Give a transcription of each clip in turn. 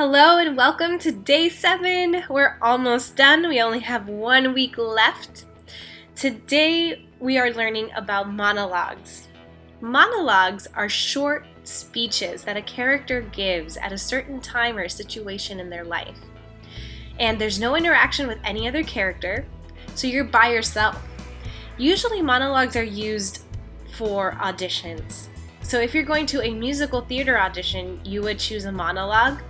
Hello and welcome to day 7. We're almost done. We only have 1 week left. Today we are learning about monologues. Monologues are short speeches that a character gives at a certain time or situation in their life. And there's no interaction with any other character, so you're by yourself. Usually monologues are used for auditions. So if you're going to a musical theater audition, you would choose a monologue,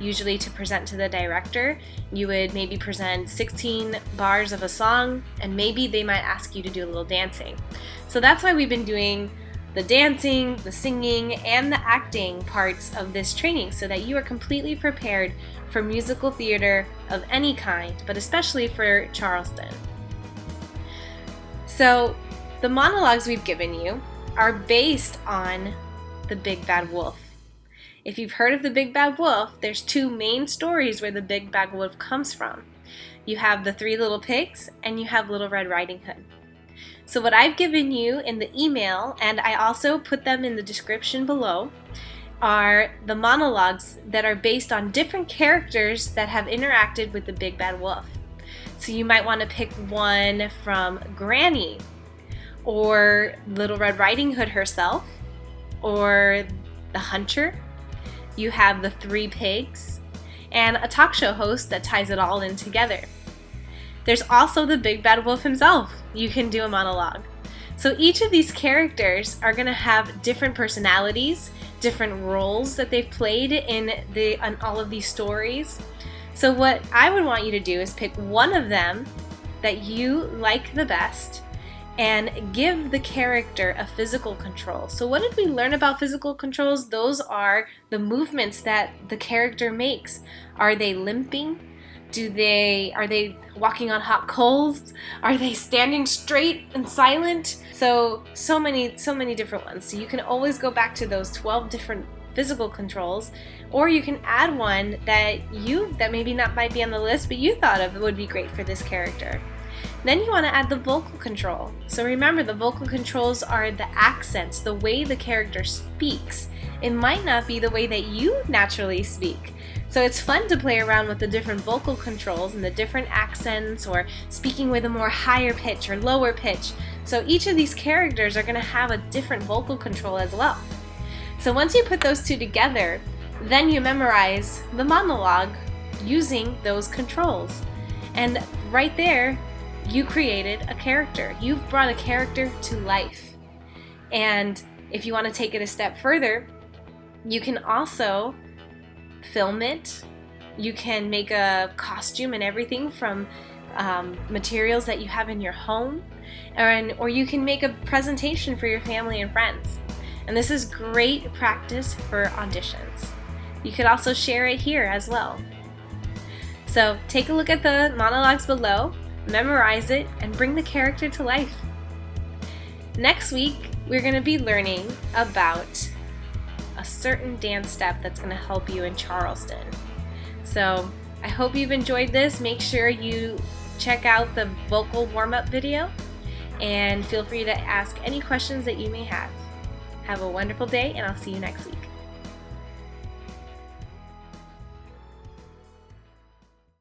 usually to present to the director. You would maybe present 16 bars of a song, and maybe they might ask you to do a little dancing. So that's why we've been doing the dancing, the singing, and the acting parts of this training so that you are completely prepared for musical theater of any kind, but especially for Charleston. So the monologues we've given you are based on the Big Bad Wolf. If you've heard of the Big Bad Wolf, there's 2 main stories where the Big Bad Wolf comes from. You have the 3 Little Pigs and you have Little Red Riding Hood. So what I've given you in the email, and I also put them in the description below, are the monologues that are based on different characters that have interacted with the Big Bad Wolf. So you might want to pick one from Granny, or Little Red Riding Hood herself, or the Hunter. You have the 3 pigs, and a talk show host that ties it all in together. There's also the Big Bad Wolf himself. You can do a monologue. So each of these characters are going to have different personalities, different roles that they've played in all of these stories. So what I would want you to do is pick one of them that you like the best and give the character a physical control. So what did we learn about physical controls? Those are the movements that the character makes. Are they limping? Are they walking on hot coals? Are they standing straight and silent? So many different ones. So you can always go back to those 12 different physical controls, or you can add one that maybe not might be on the list, but you thought of would be great for this character. Then you want to add the vocal control. So remember, the vocal controls are the accents, the way the character speaks. It might not be the way that you naturally speak. So it's fun to play around with the different vocal controls and the different accents, or speaking with a more higher pitch or lower pitch. So each of these characters are going to have a different vocal control as well. So once you put those 2 together, then you memorize the monologue using those controls. And right there, you created a character. You've brought a character to life. And if you want to take it a step further, you can also film it. You can make a costume and everything from materials that you have in your home, or you can make a presentation for your family and friends. And this is great practice for auditions. You could also share it here as well. So take a look at the monologues below, memorize it, and bring the character to life. Next week, we're going to be learning about a certain dance step that's going to help you in Charleston. So I hope you've enjoyed this. Make sure you check out the vocal warm-up video, and feel free to ask any questions that you may have. Have a wonderful day, and I'll see you next week.